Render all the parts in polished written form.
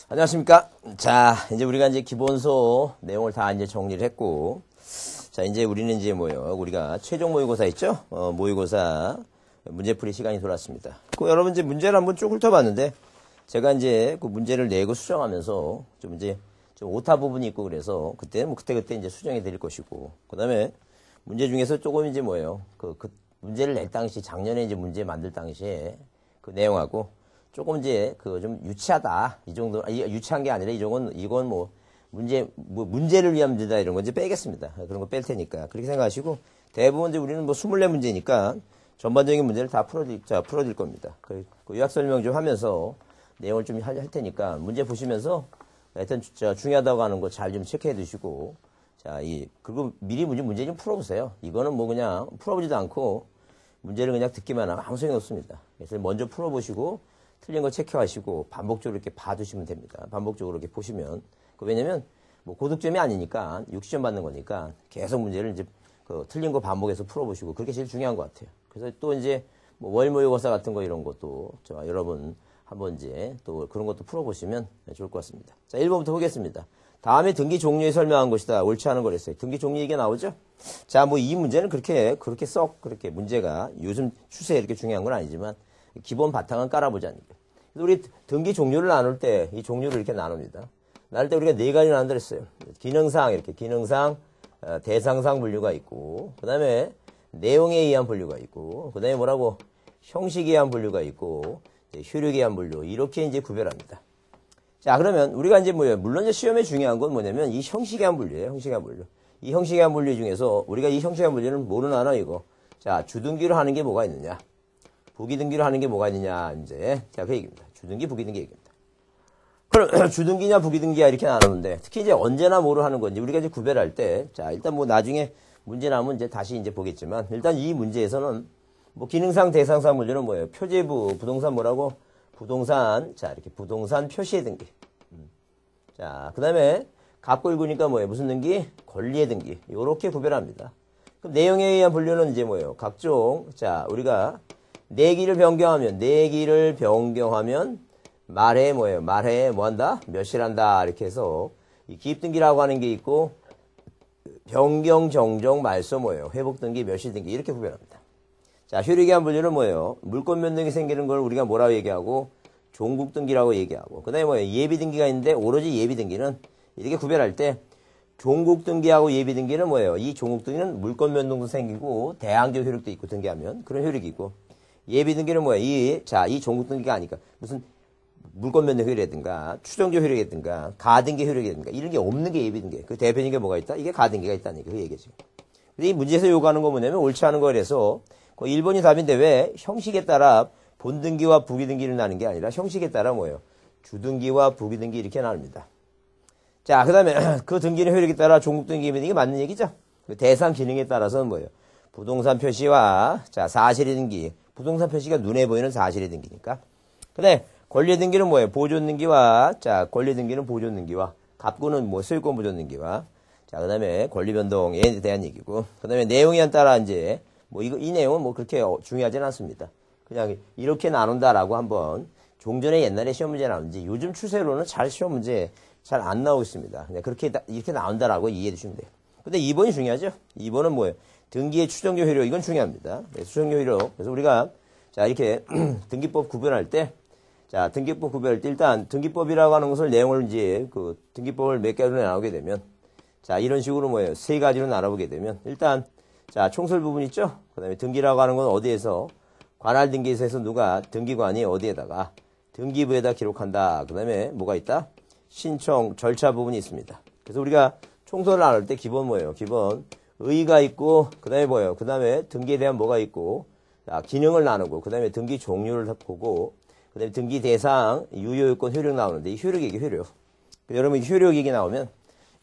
안녕하십니까. 자, 이제 우리가 이제 기본서 내용을 다 이제 정리를 했고, 자, 이제 우리는 이제 뭐요? 우리가 최종 모의고사 있죠? 모의고사 문제풀이 시간이 돌아왔습니다. 여러분 이제 문제를 한번 쭉 훑어봤는데, 제가 이제 그 문제를 내고 수정하면서 좀 이제 좀 오타 부분이 있고 그래서 그때는 뭐 그때 이제 수정해 드릴 것이고, 그 다음에 문제 중에서 조금 이제 뭐예요? 그 문제를 낼 당시, 작년에 이제 문제 만들 당시에 그 내용하고, 조금 이제 그 좀 유치하다 이 정도 유치한 게 아니라 이건 뭐 문제를 위한 문제다 이런 거 이제 빼겠습니다. 그런 거 뺄 테니까 그렇게 생각하시고 대부분 이제 우리는 뭐 24문제니까 전반적인 문제를 다 풀어드릴 겁니다. 그 요약 설명 좀 하면서 내용을 좀 할 테니까 문제 보시면서 하여튼 중요하다고 하는 거 잘 좀 체크해 두시고 그리고 미리 문제 좀 풀어보세요. 이거는 뭐 그냥 풀어보지도 않고 문제를 그냥 듣기만 하면 아무 소용이 없습니다. 그래서 먼저 풀어보시고 틀린 거 체크하시고 반복적으로 이렇게 봐두시면 됩니다. 반복적으로 이렇게 보시면 왜냐면 뭐 고득점이 아니니까 60점 받는 거니까 계속 문제를 이제 틀린 거 반복해서 풀어보시고 그렇게 제일 중요한 것 같아요. 그래서 또 이제 뭐 월모의고사 같은 거 이런 것도 여러분 한번 이제 또 그런 것도 풀어보시면 좋을 것 같습니다. 자, 1번부터 보겠습니다. 다음에 등기 종류에 설명한 것이다. 옳지 않은 거랬어요. 등기 종류 얘기가 나오죠? 자, 뭐 이 문제는 그렇게 그렇게 문제가 요즘 추세에 이렇게 중요한 건 아니지만 기본 바탕은 깔아보자는 거예요. 우리 등기 종류를 나눌 때 이 종류를 이렇게 나눕니다. 나눌 때 우리가 네 가지 나눈다 그랬어요. 기능상 대상상 분류가 있고, 그 다음에 내용에 의한 분류가 있고, 그 다음에 뭐라고 형식에 의한 분류가 있고, 효력에 의한 분류 이렇게 이제 구별합니다. 자, 그러면 우리가 이제 뭐예요? 물론 이제 시험에 중요한 건 뭐냐면 이 형식에 의한 분류예요. 형식에 의한 분류. 이 형식에 의한 분류 중에서 우리가 이 형식에 의한 분류는 뭐로 나눠 이거? 자, 주등기로 하는 게 뭐가 있느냐? 부기등기로 하는 게 뭐가 있느냐, 이제. 자, 그 얘기입니다. 주등기, 부기등기 얘기입니다. 그럼, 주등기냐, 부기등기야, 이렇게 나누는데, 특히 이제 언제나 뭐로 하는 건지, 우리가 이제 구별할 때, 자, 일단 뭐 나중에 문제 나오면 이제 다시 이제 보겠지만, 일단 이 문제에서는, 뭐 기능상, 대상상 문제는 뭐예요? 표제부, 부동산 뭐라고? 부동산, 자, 이렇게 부동산 표시의 등기. 자, 그 다음에, 갑골구니까 뭐예요? 무슨 등기? 권리의 등기. 요렇게 구별합니다. 그럼 내용에 의한 분류는 이제 뭐예요? 각종, 자, 우리가, 내기를 변경하면 말해 뭐예요? 말해 뭐 한다? 몇이란다 이렇게 해서 이 기입등기라고 하는 게 있고 변경, 정정, 말소 뭐예요? 회복등기, 몇시등기 이렇게 구별합니다. 자, 효력에 의한 분류는 뭐예요? 물권 변동이 생기는 걸 우리가 뭐라고 얘기하고 종국등기라고 얘기하고 그 다음에 뭐예요? 예비등기가 있는데 오로지 예비등기는 이렇게 구별할 때 종국등기하고 예비등기는 뭐예요? 이 종국등기는 물권 변동도 생기고 대항적 효력도 있고 등기하면 그런 효력이 있고 예비등기는 뭐야? 이 종국등기가 아니까 무슨 물권 변동 효력이라든가 추정적 효력이라든가 가등기 효력이라든가 이런 게 없는 게 예비등기. 그 대표적인 게 뭐가 있다? 이게 가등기가 있다는 그 얘기죠. 근데 이 문제에서 요구하는 거 뭐냐면 옳지 않은 거라서 1번이 답인데 왜 형식에 따라 본등기와 부기등기를 나눈 게 아니라 형식에 따라 뭐예요? 주등기와 부기등기 이렇게 나눕니다. 자, 그 다음에 그 등기는 효력에 따라 종국등기, 예비등기 맞는 얘기죠? 그 대상 기능에 따라서는 뭐예요? 부동산 표시와 사실의 등기. 부동산 표시가 눈에 보이는 사실의 등기니까. 근데 권리의 등기는 뭐예요? 보존 등기와 권리 등기는 보존 등기와 갑구는 뭐 소유권 보존 등기와 그 다음에 권리 변동에 대한 얘기고 그 다음에 내용에 따라 이제 뭐 이 내용은 뭐 그렇게 중요하진 않습니다. 그냥 이렇게 나눈다라고 한번 종전에 옛날에 시험 문제 나오는지 요즘 추세로는 시험 문제 잘 안 나오고 있습니다. 그냥 이렇게 나온다라고 이해해 주시면 돼요. 근데 2번이 중요하죠? 2번은 뭐예요? 등기의 추정적 효력, 이건 중요합니다. 네, 추정적 효력. 그래서 우리가, 이렇게, 등기법 구별할 때, 등기법 구별할 때, 일단, 등기법이라고 하는 것을 내용을 이제, 등기법을 몇 개로 나누게 되면, 이런 식으로 뭐예요? 세 가지로 나눠보게 되면, 일단, 총설 부분 있죠? 그 다음에 등기라고 하는 건 어디에서, 관할 등기에서 해서 누가, 등기관이 어디에다가, 등기부에다 기록한다. 그 다음에 뭐가 있다? 신청, 절차 부분이 있습니다. 그래서 우리가 총설을 나눌 때 기본 뭐예요? 기본, 의의가 있고, 그 다음에 뭐예요? 그 다음에 등기에 대한 뭐가 있고, 기능을 나누고, 그 다음에 등기 종류를 보고, 그 다음에 등기 대상, 유효요건, 효력 나오는데, 이 효력 얘기, 효력. 여러분, 효력 얘기 나오면,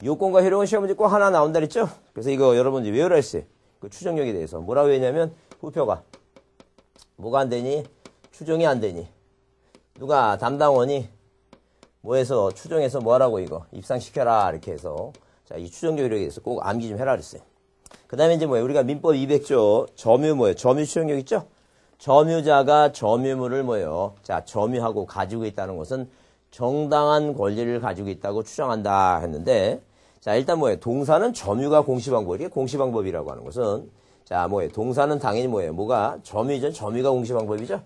요건과 효력은 시험 문제 꼭 하나 나온다 그랬죠? 그래서 이거 여러분 이제 외우라 했어요. 그 추정력에 대해서. 뭐라고 했냐면, 후표가. 뭐가 안 되니? 추정이 안 되니? 누가 담당원이 뭐 해서, 추정해서 뭐 하라고 이거? 입상시켜라. 이렇게 해서. 이 추정적 효력에 대해서 꼭 암기 좀 해라 그랬어요. 그 다음에 이제 뭐예요? 우리가 민법 200조, 점유 뭐예요? 점유 추정력 있죠? 점유자가 점유물을 뭐예요? 점유하고 가지고 있다는 것은 정당한 권리를 가지고 있다고 추정한다 했는데, 자, 일단 뭐예요? 동사는 점유가 공시방법이에요. 공시방법이라고 하는 것은, 자, 뭐예요? 동사는 당연히 뭐예요? 뭐가? 점유죠. 점유가 공시방법이죠.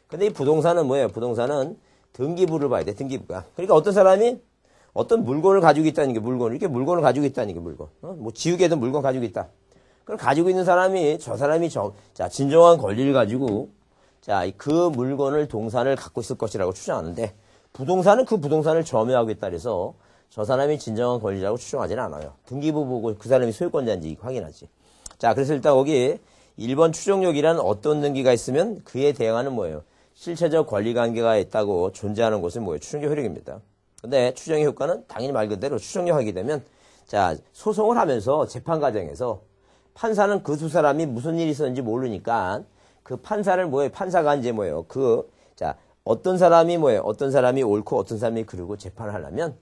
근데 이 부동사는 뭐예요? 부동사는 등기부를 봐야 돼. 등기부가. 그러니까 어떤 사람이 어떤 물건을 가지고 있다는 게 물건을, 이렇게 물건을 가지고 있다는 게 물건. 뭐 지우개든 물건 가지고 있다. 그걸 가지고 있는 사람이, 저 사람이 자, 진정한 권리를 가지고, 자, 그 물건을 동산을 갖고 있을 것이라고 추정하는데, 부동산은 그 부동산을 점유하고 있다 그래서 저 사람이 진정한 권리라고 추정하지는 않아요. 등기부 보고 그 사람이 소유권자인지 확인하지. 자, 그래서 일단 거기 1번 추정력이란 어떤 등기가 있으면 그에 대응하는 뭐예요? 실체적 권리관계가 있다고 존재하는 것은 뭐예요? 추정력 효력입니다. 근데 추정의 효과는 당연히 말 그대로 추정력 하게 되면, 자, 소송을 하면서 재판 과정에서 판사는 그 두 사람이 무슨 일이 있었는지 모르니까 그 판사를 뭐예요? 판사가 이제 뭐예요? 자, 어떤 사람이 뭐예요? 어떤 사람이 옳고 어떤 사람이 그르고 재판을 하려면,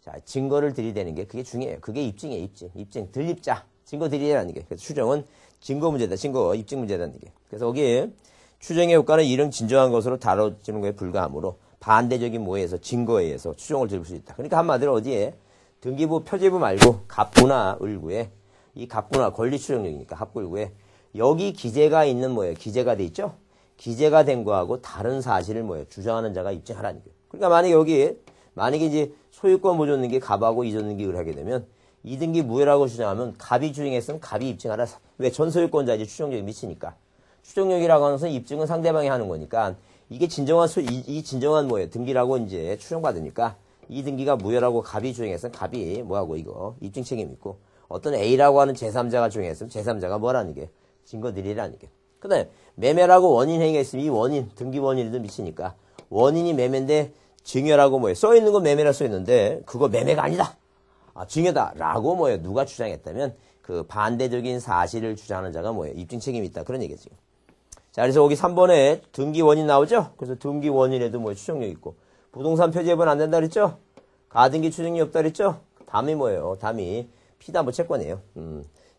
자, 증거를 들이대는 게 그게 중요해요. 그게 입증이에요, 입증. 입증, 들립자. 증거 들이대라는 게. 그래서 추정은 증거 문제다. 증거, 입증 문제라는 게. 그래서 거기에 추정의 효과는 이런 진정한 것으로 다뤄지는 것에 불과하므로 반대적인 뭐에서 증거에 의해서 추정을 들을 수 있다. 그러니까 한마디로 어디에? 등기부 표제부 말고 갑부나 을구에, 이 갑부나 권리 추정력이니까 합구을구에 여기 기재가 있는 뭐예요? 기재가 돼 있죠? 기재가 된 거하고 다른 사실을 뭐예요? 주장하는 자가 입증하라는 거예요. 그러니까 만약에 이제 소유권 보존등기 갑하고 이전등기 을 하게 되면 이등기 무효라고 주장하면 갑이 주장했으면 갑이 입증하라. 왜? 전소유권자지 추정력이 미치니까. 추정력이라고 하는 것은 입증은 상대방이 하는 거니까 이게 진정한 진정한 뭐예요? 등기라고 이제 추정받으니까 이 등기가 무효라고 갑이 주장했으면 갑이 뭐하고 이거 입증 책임 있고, 어떤 A라고 하는 제3자가 주장했으면 제3자가 뭐라는 게 증거 드리라는 게. 그 다음에 매매라고 원인 행위가 있으면 이 원인, 등기 원인에도 미치니까 원인이 매매인데 증여라고 뭐예요? 써있는 건 매매라 써있는데 그거 매매가 아니다. 아, 증여다. 라고 뭐예요? 누가 주장했다면 그 반대적인 사실을 주장하는 자가 뭐예요? 입증 책임이 있다. 그런 얘기죠. 자, 그래서 여기 3번에 등기 원인 나오죠? 그래서 등기 원인에도 뭐예요? 추정력 있고. 부동산 표제분 안 된다 그랬죠? 가등기 추정력이 없다 그랬죠? 담이 뭐예요? 담이 피담보 채권이에요.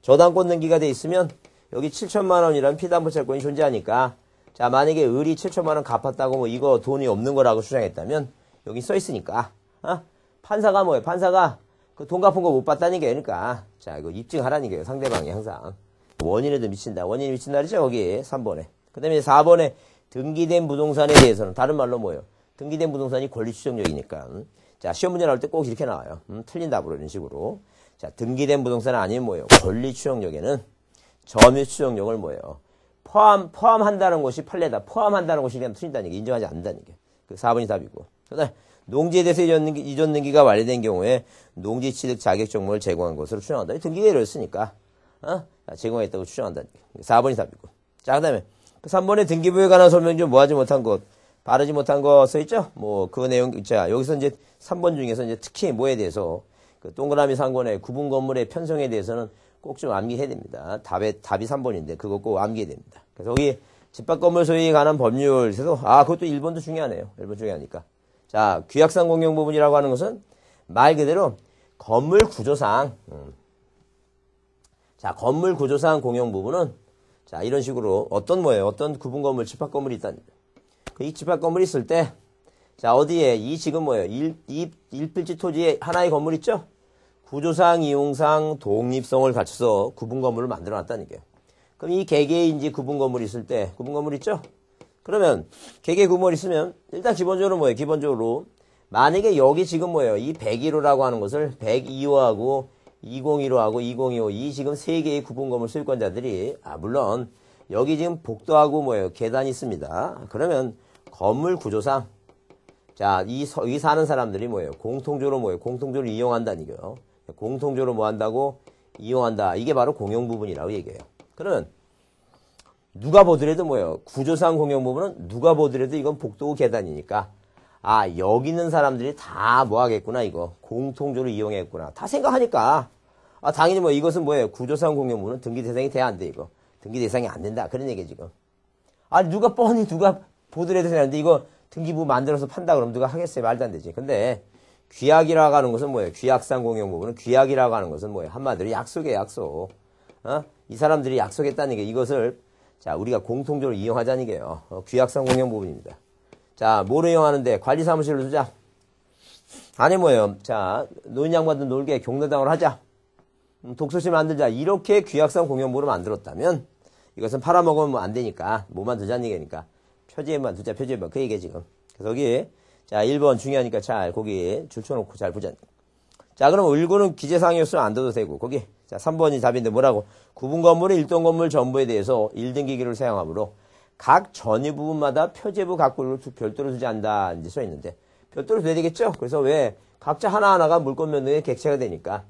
저당권 등기가 돼 있으면 여기 7천만 원이라는 피담보 채권이 존재하니까, 자, 만약에 을이 7천만 원 갚았다고 뭐 이거 돈이 없는 거라고 주장했다면 여기 써 있으니까, 판사가 뭐예요? 판사가 그 돈 갚은 거 못 받다는 게, 그러니까 자, 이거 입증하라는 거예요. 상대방이 항상. 원인에도 미친다. 원인이 미친다 그랬죠? 여기 3번에. 그 다음에 4번에 등기된 부동산에 대해서는 다른 말로 뭐예요? 등기된 부동산이 권리 추정력이니까. 자, 시험 문제 나올 때 꼭 이렇게 나와요. 틀린 답으로 이런 식으로. 자, 등기된 부동산은 아니면 뭐예요? 권리 추정력에는 점유 추정력을 뭐예요? 포함한다는 것이 판례다. 포함한다는 것이 그냥 틀린다는 얘기. 인정하지 않는다는 얘기. 그 4번이 답이고. 그 다음에 농지에 대해서 이전 등기가 완료된 경우에 농지 취득 자격 정보를 제공한 것으로 추정한다. 등기계를 했으니까 제공했다고 추정한다는 얘기. 4번이 답이고. 자, 그 다음에 3번에 등기부에 관한 설명 좀 뭐하지 못한 것, 바르지 못한 거 써있죠? 뭐 그 내용. 자, 여기서 이제 3번 중에서 이제 특히 뭐에 대해서 그 동그라미 상권의 구분 건물의 편성에 대해서는 꼭 좀 암기해야 됩니다. 답이 3번인데 그거 꼭 암기해야 됩니다. 그래서 여기 집합 건물 소유에 관한 법률에서도 그것도 1번도 중요하네요. 1번 중요하니까. 자, 규약상 공용 부분이라고 하는 것은 말 그대로 건물 구조상, 자, 건물 구조상 공용 부분은 자, 이런 식으로 어떤 뭐예요? 어떤 구분 건물, 집합 건물이 있다는 이 집합 건물이 있을 때, 자, 어디에 이 지금 뭐예요? 일필지 토지에 하나의 건물 있죠? 구조상, 이용상, 독립성을 갖춰서 구분 건물을 만들어 놨다는 게. 그럼 이 개개인지 구분 건물이 있을 때, 구분 건물 있죠? 그러면 개개 구분 건물이 있으면 일단 기본적으로 뭐예요? 기본적으로 만약에 여기 지금 뭐예요? 이 101호라고 하는 것을 102호하고 201호하고 202호 이 지금 세 개의 구분 건물 소유권자들이 물론 여기 지금 복도하고 뭐예요? 계단이 있습니다. 그러면 건물 구조상 자, 여기 사는 사람들이 뭐예요? 공통적으로 뭐예요? 공통적으로 이용한다는 얘기예요. 공통적으로 뭐 한다고? 이용한다. 이게 바로 공용 부분이라고 얘기해요. 그러면 누가 보더라도 뭐예요? 구조상 공용 부분은 누가 보더라도 이건 복도 계단이니까 여기 있는 사람들이 다 뭐 하겠구나 이거 공통적으로 이용했구나 다 생각하니까 당연히 뭐 이것은 뭐예요? 구조상 공용 부분은 등기 대상이 돼야 안 돼 이거 등기 대상이 안 된다 그런 얘기 지금. 누가 보더라도 되는데 이거 등기부 만들어서 판다 그러면 누가 하겠어요? 말도 안 되지. 근데 규약이라고 하는 것은 뭐예요? 규약상 공용 부분은 규약이라고 하는 것은 뭐예요? 한마디로 약속이에요, 약속. 이 사람들이 약속했다는 게 이것을 자, 우리가 공통적으로 이용하자는 게요. 규약상 공용 부분입니다. 자, 뭐로 이용하는데? 관리사무실로 두자. 아니 뭐예요. 자, 노인 양반들 놀게 경로당을 하자. 독서실 만들자. 이렇게 귀약상 공연부를 만들었다면 이것은 팔아먹으면 안 되니까 뭐만 두자는 얘기니까 표지에만 두자. 표지에만 그 얘기야 지금. 그래서 여기 자 1번 중요하니까 잘 거기 줄쳐놓고 잘 보자. 자 그럼 을구는 기재상이었으면 안 둬도 되고 거기 자 3번이 답인데 뭐라고 구분 건물의 일동 건물 전부에 대해서 1등기기를 사용하므로 각 전유 부분마다 표제부 각구를 별도로 두지 않는다 이제 써 있는데 별도로 둬야 되겠죠. 그래서 왜 각자 하나하나가 물권면허의 객체가 되니까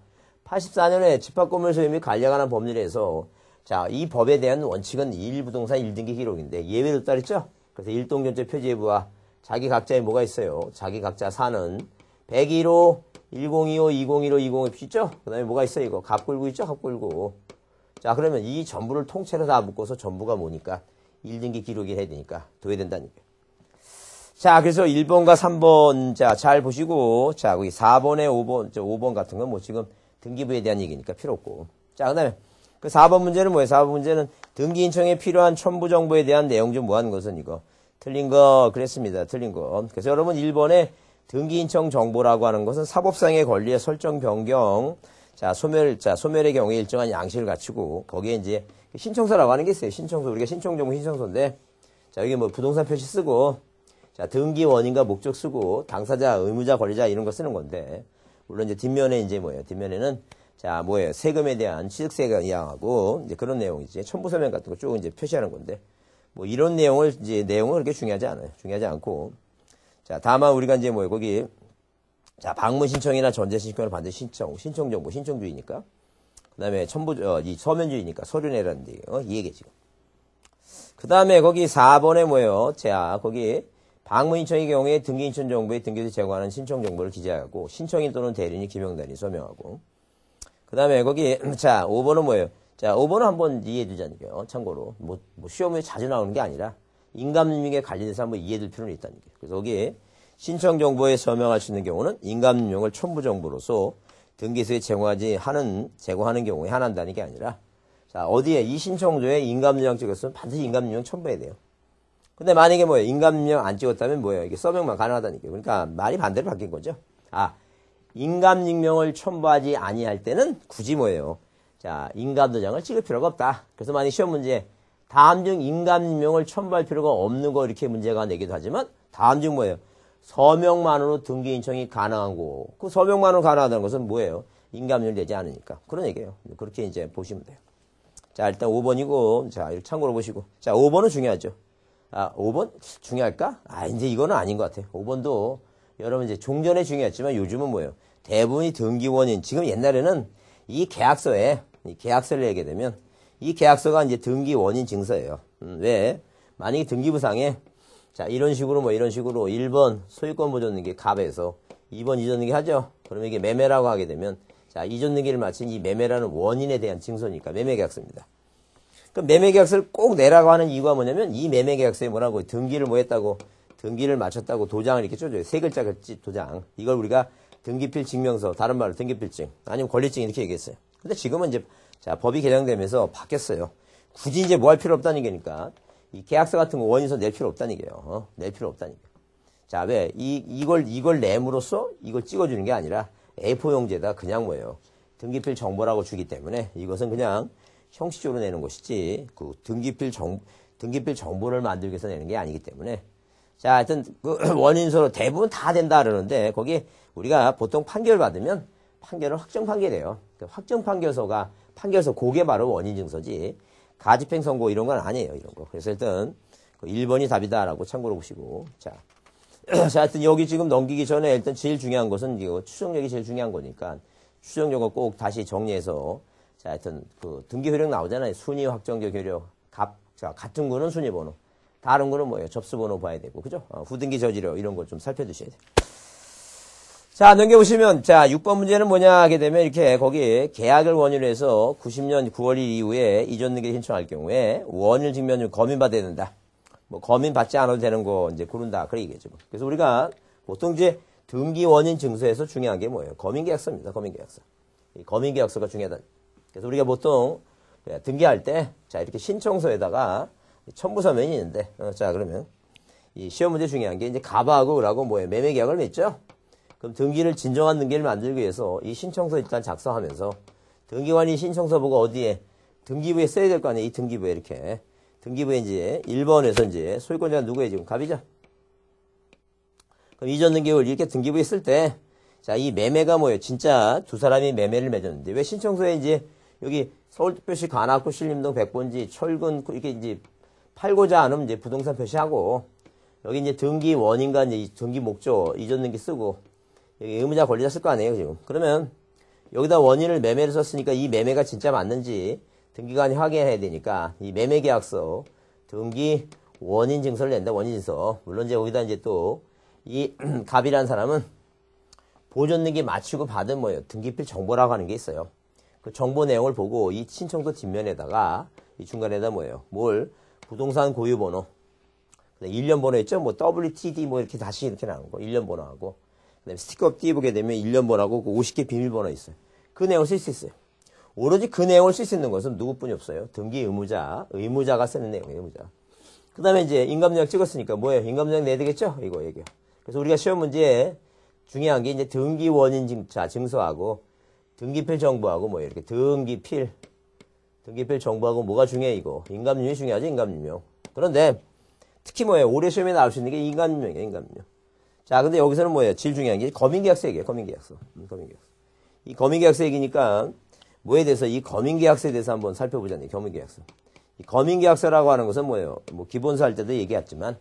84년에 집합건물 소유 및 관리에 관한 법률에서 자, 이 법에 대한 원칙은 1부동산 1등기 기록인데 예외를 따르죠. 그래서 일동전체 표지부와 자기 각자에 뭐가 있어요? 자기 각자 사는 101호, 1025, 2015, 2050 있죠? 그 다음에 뭐가 있어요? 이거 갑굴구 있죠? 갑굴구. 자, 그러면 이 전부를 통째로 다 묶어서 전부가 뭐니까 1등기 기록이 해야 되니까 둬야 된다는 거예요. 자, 그래서 1번과 3번, 자, 잘 보시고, 자, 거기 4번에 5번, 5번 같은 건 뭐 지금 등기부에 대한 얘기니까 필요 없고. 자, 그 다음에 그 4번 문제는 뭐예요? 4번 문제는 등기 인청에 필요한 첨부 정보에 대한 내용 좀 뭐 하는 것은 이거. 틀린 거, 그랬습니다. 틀린 거. 그래서 여러분 1번에 등기 인청 정보라고 하는 것은 사법상의 권리의 설정 변경, 자, 소멸의 경우에 일정한 양식을 갖추고, 거기에 이제 신청서라고 하는 게 있어요. 신청서. 우리가 신청정보 신청서인데, 자, 여기 뭐 부동산 표시 쓰고, 자, 등기 원인과 목적 쓰고, 당사자, 의무자, 권리자 이런 거 쓰는 건데, 물론 이제 뒷면에 이제 뭐예요? 뒷면에는 자, 뭐예요? 세금에 대한 취득세가 이양하고, 이제 그런 내용이지. 첨부서면 같은 거 쭉 이제 표시하는 건데, 뭐 이런 내용은 그렇게 중요하지 않아요. 중요하지 않고. 자, 다만 우리가 이제 뭐예요? 거기, 자, 방문 신청이나 전제 신청을 반드시 신청 정보, 신청주의니까. 그 다음에 이 서면주의니까 서류 내라는 얘기예요. 이 얘기 지금. 그 다음에 거기 4번에 뭐예요? 자, 거기, 방문 신청의 경우에 등기 인천 정보에 등기소 제공하는 신청 정보를 기재하고, 신청인 또는 대리인이 기명단이 서명하고, 그 다음에 거기, 자, 5번은 뭐예요? 자, 5번은 한번 이해해 두자는 거예요. 참고로. 뭐 시험에 자주 나오는 게 아니라, 인감임명에 관련해서 한번 이해해 둘 필요는 있다는 거예요. 그래서 거기에, 신청 정보에 서명할 수 있는 경우는 인감임명을 첨부 정보로서 등기소에 제공하는 경우에 한한다는 게 아니라, 자, 어디에 이 신청조에 인감임명 찍었으면 반드시 인감임명 첨부해야 돼요. 근데 만약에 뭐예요? 인감임명 안 찍었다면 뭐예요? 이게 서명만 가능하다는 게. 그러니까 말이 반대로 바뀐 거죠. 아, 인감임명을 첨부하지 아니할 때는 굳이 뭐예요? 자, 인감도장을 찍을 필요가 없다. 그래서 만약 시험 문제 다음 중 인감임명을 첨부할 필요가 없는 거 이렇게 문제가 내기도 하지만 다음 중 뭐예요? 서명만으로 등기 인청이 가능한 거. 그 서명만으로 가능하다는 것은 뭐예요? 인감임명을 내지 않으니까. 그런 얘기예요. 그렇게 이제 보시면 돼요. 자, 일단 5번이고, 자, 이렇게 참고로 보시고. 자, 5번은 중요하죠. 아, 5번? 중요할까? 아, 이제 이거는 아닌 것 같아요. 5번도 여러분 이제 종전에 중요했지만 요즘은 뭐예요? 대부분이 등기원인. 지금 옛날에는 이 계약서를 내게 되면 이 계약서가 이제 등기원인 증서예요. 왜? 만약에 등기부상에 자, 이런 식으로 1번 소유권 보존등기 갑에서 2번 이전등기 하죠? 그러면 이게 매매라고 하게 되면 자, 이전등기를 마친 이 매매라는 원인에 대한 증서니까 매매계약서입니다. 그럼 매매계약서를 꼭 내라고 하는 이유가 뭐냐면 이 매매계약서에 뭐라고 등기를 뭐 했다고 등기를 마쳤다고 도장을 이렇게 쪼줘요. 세 글자 도장. 이걸 우리가 등기필 증명서, 다른 말로 등기필증 아니면 권리증 이렇게 얘기했어요. 근데 지금은 이제 자, 법이 개정되면서 바뀌었어요. 굳이 이제 뭐 할 필요 없다는 얘기니까 이 계약서 같은 거 원인서 낼 필요 없다는 얘기예요. 낼 필요 없다는 얘기예요. 자, 왜? 이걸 내므로써 이걸 찍어주는 게 아니라 A4용지에다 그냥 뭐예요? 등기필 정보라고 주기 때문에 이것은 그냥 형식적으로 내는 것이지 그 등기필 정보를 만들기 위해서 내는 게 아니기 때문에 자, 하여튼 그 원인서로 대부분 다 된다 그러는데 거기에 우리가 보통 판결 받으면 판결은 확정 판결이에요. 그 확정 판결서 그게 바로 원인 증서지. 가집행 선고 이런 건 아니에요, 이런 거. 그래서 일단 1번이 답이다라고 참고로 보시고. 자, 하여튼 여기 지금 넘기기 전에 일단 제일 중요한 것은 이거 추정력이 제일 중요한 거니까 추정력을 꼭 다시 정리해서 자, 하여튼 그 등기 효력 나오잖아요. 순위 확정적 효력. 자, 같은 거는 순위 번호. 다른 거는 뭐예요? 접수 번호 봐야 되고. 그죠? 후등기 저지력 이런 걸 좀 살펴두셔야 돼요. 자, 넘겨보시면, 자, 6번 문제는 뭐냐 하게 되면, 이렇게, 거기, 계약을 원인으로 해서 90년 9월 1일 이후에 이전 등기를 신청할 경우에 원인을 증명 중 검인받아야 된다. 뭐, 검인받지 않아도 되는 거 이제 고른다. 그런 얘기죠. 그래서 우리가 보통 이제 등기 원인 증서에서 중요한 게 뭐예요? 검인계약서입니다. 검인계약서. 이 검인계약서가 중요하다. 그래서 우리가 보통 등기할 때, 자, 이렇게 신청서에다가 첨부서면이 있는데, 자, 그러면 이 시험 문제 중요한 게 이제 갑하고 을하고 뭐예요? 매매계약을 맺죠? 그럼 등기를 진정한 등기를 만들기 위해서 이 신청서 일단 작성하면서 등기관이 신청서 보고 어디에 등기부에 써야 될 거 아니에요. 이 등기부에 이렇게 등기부에 이제 1번에서 이제 소유권자가 누구예요? 지금 갑이죠. 그럼 이전 등기를 이렇게 등기부에 쓸 때 자, 이 매매가 뭐예요? 진짜 두 사람이 매매를 맺었는데 왜 신청서에 이제 여기 서울특별시 관악구 신림동 백본지 철근 이렇게 이제 팔고자 하는 이제 부동산 표시하고 여기 이제 등기 원인과 이제 등기 목적 이전 등기 쓰고 여기 의무자 권리자 쓸 거 아니에요, 지금. 그러면 여기다 원인을 매매를 썼으니까 이 매매가 진짜 맞는지 등기관이 확인해야 되니까 이 매매계약서 등기 원인 증서를 낸다, 원인 증서. 물론 이제 거기다 이제 또 이 갑이라는 사람은 보존 등기 마치고 받은 뭐예요? 등기필 정보라고 하는 게 있어요. 그 정보 내용을 보고 이 신청서 뒷면에다가 이 중간에다 뭐예요? 뭘? 부동산 고유 번호. 1년 번호 있죠? 뭐 WTD 뭐 이렇게 다시 이렇게 나오는 거. 1년 번호하고. 그다음에 스티커 띄우게 되면 1년 번호하고 그 50개 비밀번호 있어요. 그 내용을 쓸 수 있어요. 오로지 그 내용을 쓸 수 있는 것은 누구뿐이 없어요. 등기 의무자가 쓰는 내용이에요, 의무자. 그 다음에 이제 인감증 찍었으니까 뭐예요? 인감증 내야 되겠죠? 이거 얘기요. 그래서 우리가 시험 문제에 중요한 게 이제 등기 원인 증서하고 등기필 정보하고 뭐예요? 이렇게 등기필 정보하고 뭐가 중요해, 이거? 인감증이 중요하죠, 인감증. 그런데 특히 뭐예요? 올해 시험에 나올 수 있는 게 인감증이에요, 인감증. 자, 근데 여기서는 뭐예요? 제일 중요한 게 거민계약서 얘기예요, 거민계약서. 거민계약서. 이 거민계약서 얘기니까 뭐에 대해서 이 거민계약서에 대해서 한번 살펴보자니, 거민계약서. 이 거민계약서라고 하는 것은 뭐예요? 뭐 기본서 할 때도 얘기했지만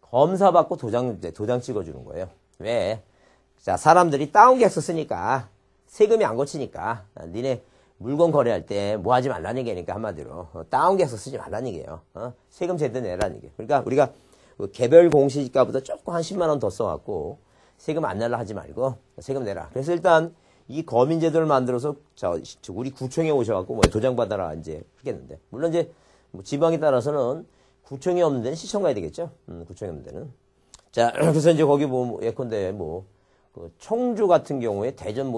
검사 받고 도장 찍어주는 거예요. 왜? 자, 사람들이 다운계약서 쓰니까 세금이 안 고치니까 니네 물건 거래할 때 뭐 하지 말라는 얘기니까 한마디로 다운계약서 쓰지 말라는 얘기예요. 세금 제대로 내라는 얘기예요. 그러니까 우리가 개별 공시지가보다 조금 한 10만 원 더 써갖고 세금 안 내라 하지 말고 세금 내라. 그래서 일단 이 거민제도를 만들어서 우리 구청에 오셔갖고 뭐 도장 받아라 이제 하겠는데 물론 이제 뭐 지방에 따라서는 구청이 없는 데는 시청 가야 되겠죠. 구청이 없는 데는. 자, 그래서 이제 거기 뭐 예컨대 그 청주 같은 경우에 대전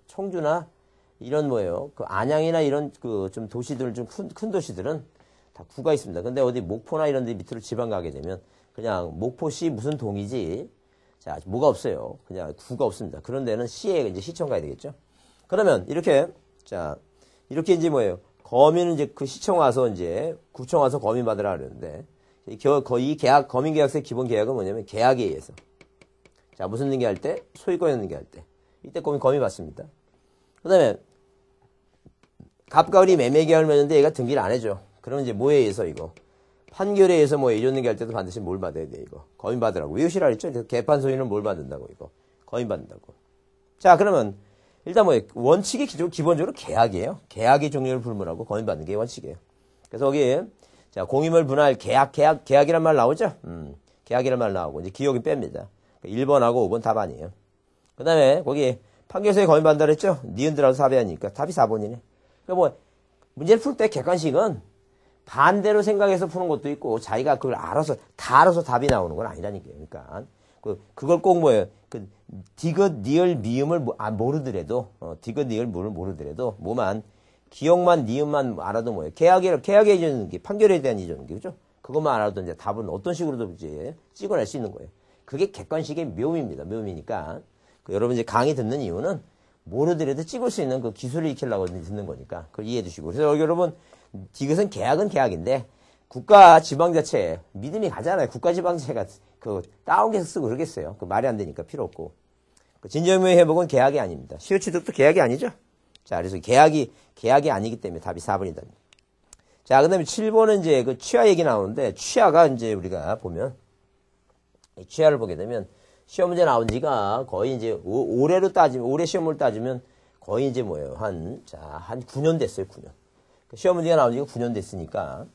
청주나 이런 뭐예요. 그 안양이나 이런 그 좀 도시들 좀 큰 도시들은 다 구가 있습니다. 근데 어디 목포나 이런 데 밑으로 지방 가게 되면 그냥 목포시 무슨 동이지. 자, 뭐가 없어요. 그냥 구가 없습니다. 그런 데는 시에 이제 시청 가야 되겠죠. 그러면 이렇게 이제 뭐예요. 거민은 이제 그 시청 와서 이제 구청 와서 거민 받으라 그러는데 이 거민계약서의 기본 계약은 뭐냐면 계약에 의해서. 자, 무슨 등기할 때? 소유권 등기할 때. 이때 거민 받습니다. 그 다음에 갑과 을이 매매계약을 맺는데 얘가 등기를 안 해줘. 그러면 이제 뭐에 의해서 이거? 판결에 의해서 뭐 이전 등기할 때도 반드시 뭘 받아야 돼, 이거? 거민 받으라고. 외우시라 그랬죠? 그래서 개판 소유는 뭘 받는다고, 이거? 거민 받는다고. 자, 그러면 일단 원칙이 기본적으로 계약이에요. 계약의 종류를 불문하고 거민 받는 게 원칙이에요. 그래서 거기 자, 공유물 분할 계약이란 말 나오죠? 계약이란 말 나오고 이제 기억이 뺍니다. 1번하고 5번 답 아니에요. 그 다음에 거기 판결서에 거민 받는다 그랬죠? 니은들하고 답이 아니니까 답이 4번이네. 그러니까 문제를 풀 때 객관식은 반대로 생각해서 푸는 것도 있고 자기가 그걸 알아서 답이 나오는 건 아니라는 게. 그러니까 그걸 꼭 뭐예요? 그 디귿, 니을, 미음을 모르더라도 디귿, 니을, 미음을 모르더라도 뭐만 기억만, 니은만 알아도 뭐예요? 계약에 이전 등기, 판결에 대한 이전 등기, 그죠? 그것만 알아도 이제 답은 어떤 식으로도 이제 찍어낼 수 있는 거예요. 그게 객관식의 묘미입니다. 묘미니까 여러분 이제 강의 듣는 이유는 모르더라도 찍을 수 있는 그 기술을 익히려고 듣는 거니까 그걸 이해해 주시고. 그래서 여러분 디귿은 계약은 계약인데 국가 지방자체 믿음이 가잖아요. 국가 지방자체가 그 다운계약서 쓰고 그러겠어요. 그 말이 안 되니까 필요 없고. 그 진정명의 회복은 계약이 아닙니다. 시효 취득도 계약이 아니죠. 자, 그래서 계약이 아니기 때문에 답이 4번이다. 자, 그 다음에 7번은 이제 그 취하 얘기 나오는데, 취하가 이제 우리가 보면, 취하를 보게 되면, 시험 문제 나온 지가 거의 이제 올해로 따지면, 올해 시험을 따지면 거의 이제 뭐예요. 한 9년 됐어요, 9년. 시험 문제가 나온 지가 9년 됐으니까,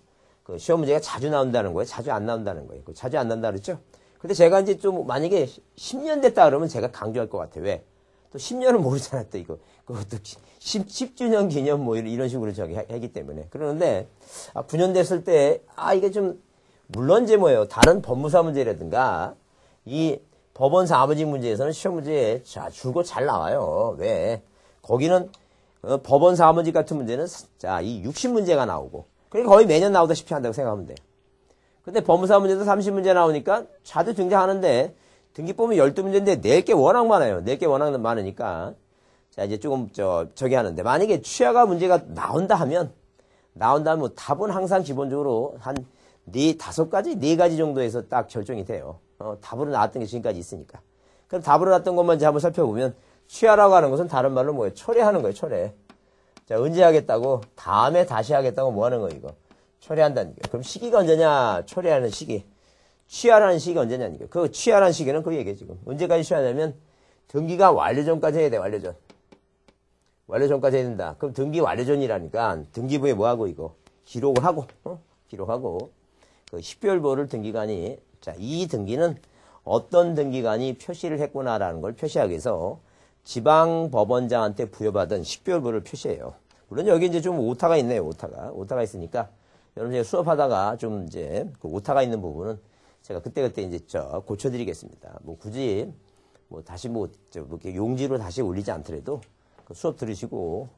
그 시험 문제가 자주 나온다는 거예요. 자주 안 나온다는 거예요. 자주 안 나온다 그랬죠? 근데 제가 이제 좀 만약에 10년 됐다 그러면 제가 강조할 것 같아요. 왜? 또 10년은 모르잖아, 또 이거. 그것도 10주년 기념 뭐 이런 식으로 하기 때문에. 그러는데, 9년 됐을 때, 이게 좀, 물론 이제 뭐예요. 다른 법무사 문제라든가, 이 법원 사무직 문제에서는 시험 문제에 줄곧 잘 나와요. 왜? 거기는, 법원 사무직 같은 문제는, 이 60문제가 나오고, 그러니까 거의 매년 나오다시피 한다고 생각하면 돼요. 근데 법무사 문제도 30문제 나오니까 자주 등장하는데, 등기법은 12문제인데 낼 게 워낙 많아요. 낼 게 워낙 많으니까. 자, 이제 조금, 저기 하는데. 만약에 취하가 문제가 나온다면 답은 항상 기본적으로 한 5가지, 4가지 정도에서 딱 결정이 돼요. 답으로 나왔던 게 지금까지 있으니까. 그럼 답으로 나왔던 것만 이제 한번 살펴보면, 취하라고 하는 것은 다른 말로 뭐예요? 철회하는 거예요, 철회. 자, 언제 하겠다고? 다음에 다시 하겠다고 뭐 하는 거, 이거? 철회한다는 게. 그럼 시기가 언제냐? 철회하는 시기. 취하라는 시기가 언제냐니까. 그 취하라는 시기는 그 얘기예요, 지금. 언제까지 취하냐면, 등기가 완료 전까지 해야 돼, 완료 전. 완료 전까지 해야 된다. 그럼 등기 완료 전이라니까, 등기부에 뭐 하고, 이거? 기록을 하고, 기록하고, 그 10개월보를 등기관이, 자, 이 등기는 어떤 등기관이 표시를 했구나라는 걸 표시하기 위해서 지방법원장한테 부여받은 10개월보를 표시해요. 물론 여기 이제 좀 오타가 있네요, 오타가 있으니까. 여러분 제가 수업하다가 좀 이제 그 오타가 있는 부분은 제가 그때그때 이제 고쳐드리겠습니다. 뭐 굳이 뭐 다시 뭐 이렇게 용지로 다시 올리지 않더라도 수업 들으시고,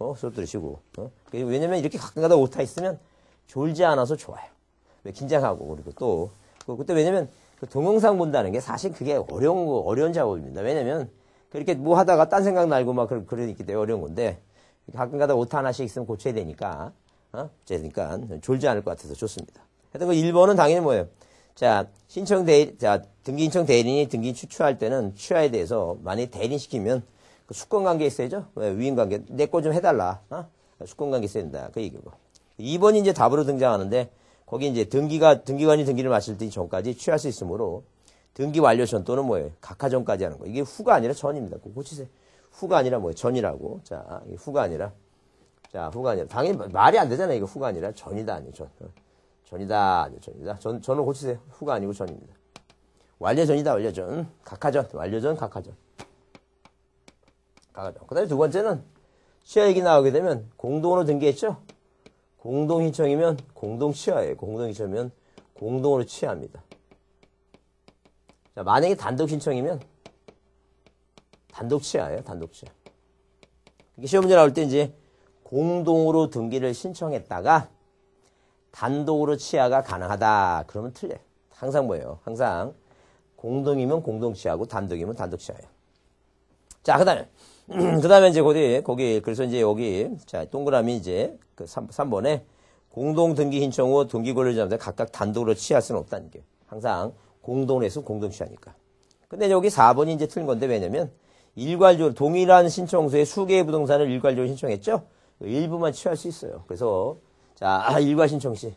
왜냐면 이렇게 가끔가다 오타 있으면 졸지 않아서 좋아요. 왜 긴장하고, 그리고 또, 그때 왜냐면 그 동영상 본다는 게 사실 그게 어려운 작업입니다. 왜냐면 그렇게 뭐 하다가 딴 생각 날고 막 그러니까 어려운 건데 가끔가다 오타 하나씩 있으면 고쳐야 되니까, 그러니까 졸지 않을 것 같아서 좋습니다. 하여튼 그 1번은 당연히 뭐예요? 자, 등기 신청 대리인이 등기 추추할 때는 취하에 대해서 만약에 대리인 시키면 그 수권관계 있어야죠? 왜? 위임관계. 내 거 좀 해달라. 수권관계 있어야 된다. 그 얘기고. 2번이 이제 답으로 등장하는데, 거기 이제 등기관이 등기를 마칠 때 전까지 취할 수 있으므로, 등기 완료 전 또는 뭐예요? 각하 전까지 하는 거. 이게 후가 아니라 전입니다. 그거 고치세요. 후가 아니라 뭐예요? 전이라고. 자, 이게 후가 아니라. 당연히 말이 안 되잖아요. 이거 후가 아니라 전이다. 아니요, 전. 전이다. 전을 고치세요. 후가 아니고 전입니다. 완료 전이다. 완료 전. 각하전. 완료 전, 각하전. 그 다음에 두 번째는 취하 얘기 나오게 되면 공동으로 등기했죠? 공동 신청이면 공동 취하예요. 공동 신청이면 공동으로 취하합니다. 자, 만약에 단독 신청이면 단독 취하예요. 단독 취하. 이게 시험 문제 나올 때 이제 공동으로 등기를 신청했다가 단독으로 취하가 가능하다. 그러면 틀려요. 항상 뭐예요? 항상 공동이면 공동 취하고 단독이면 단독 취하예요. 자, 그 다음에 이제 그래서 이제 여기, 자, 동그라미 이제, 그 3번에 공동 등기 신청 후 등기 권리자들 각각 단독으로 취할 수는 없다는 게. 항상 공동으로 해서 공동 취하니까. 근데 여기 4번이 이제 틀린 건데 왜냐면, 일괄적으로 동일한 신청서에 수개의 부동산을 일괄적으로 신청했죠? 일부만 취할 수 있어요. 그래서, 자, 일괄 신청 시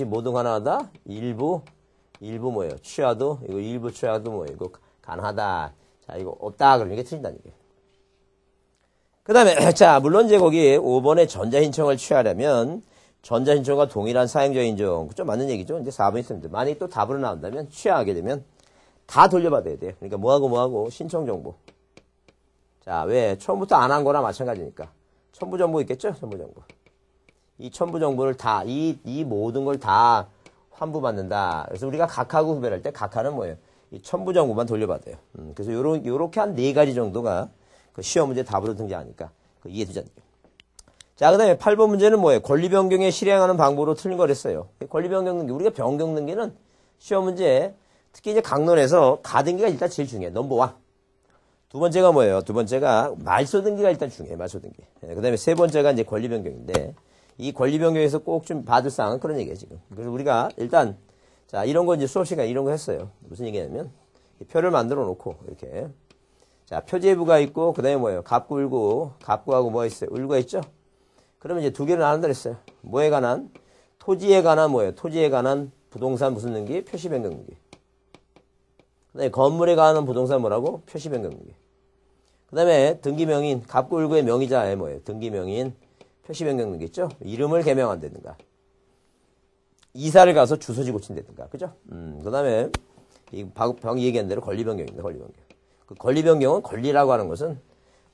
뭐 등 하나하다? 일부 뭐예요? 취하도, 이거 일부 취하도 뭐예요? 이거 가능하다. 자, 이거 없다. 그러는 게 틀린다는 얘기예요. 그 다음에, 자, 물론 이제 거기 5번에 전자신청을 취하려면, 전자신청과 동일한 사용자 인정. 좀 맞는 얘기죠. 이제 4번 있습니다. 만약에 또 답으로 나온다면, 취하게 되면, 다 돌려받아야 돼요. 그러니까 뭐하고, 신청정보. 자, 왜? 처음부터 안 한 거나 마찬가지니까. 첨부정보 있겠죠? 첨부정보. 이 첨부정보를 다, 이 모든 걸 다 환부받는다. 그래서 우리가 각하고 구별할 때, 각하는 뭐예요? 이 첨부 정보만 돌려받아요. 그래서 요렇게 한 4가지 정도가 그 시험 문제 답으로 등장하니까 그 이해되지 않나요? 자, 그 다음에 8번 문제는 뭐예요? 권리 변경에 실행하는 방법으로 틀린 거랬어요. 권리 변경 등기, 우리가 변경 등기는 시험 문제, 특히 이제 강론에서 가등기가 일단 제일 중요해. 넘버 1. 두 번째가 뭐예요? 두 번째가 말소 등기가 일단 중요해. 말소 등기. 그 다음에 세 번째가 이제 권리 변경인데, 이 권리 변경에서 꼭 좀 받을 사항은 그런 얘기예요, 지금. 그래서 우리가 일단 자, 이런 거 이제 수업 시간에 이런 거 했어요. 무슨 얘기냐면, 표를 만들어 놓고, 이렇게. 자, 표제부가 있고, 그 다음에 뭐예요? 갑구, 을구. 갑구하고 뭐 있어요? 을구가 있죠? 그러면 이제 두 개를 나눈다 그랬어요. 뭐에 관한? 토지에 관한 뭐예요? 토지에 관한 부동산 무슨 등기? 표시 변경 등기. 그 다음에 건물에 관한 부동산 뭐라고? 표시 변경 등기. 그 다음에 등기명인, 갑구, 을구의 명의자에 뭐예요? 등기명인, 표시 변경 등기 있죠? 이름을 개명한다든가. 이사를 가서 주소지 고친다든가. 그죠? 그 다음에, 방금 얘기한 대로 권리 변경입니다. 권리 변경. 그 권리 변경은 권리라고 하는 것은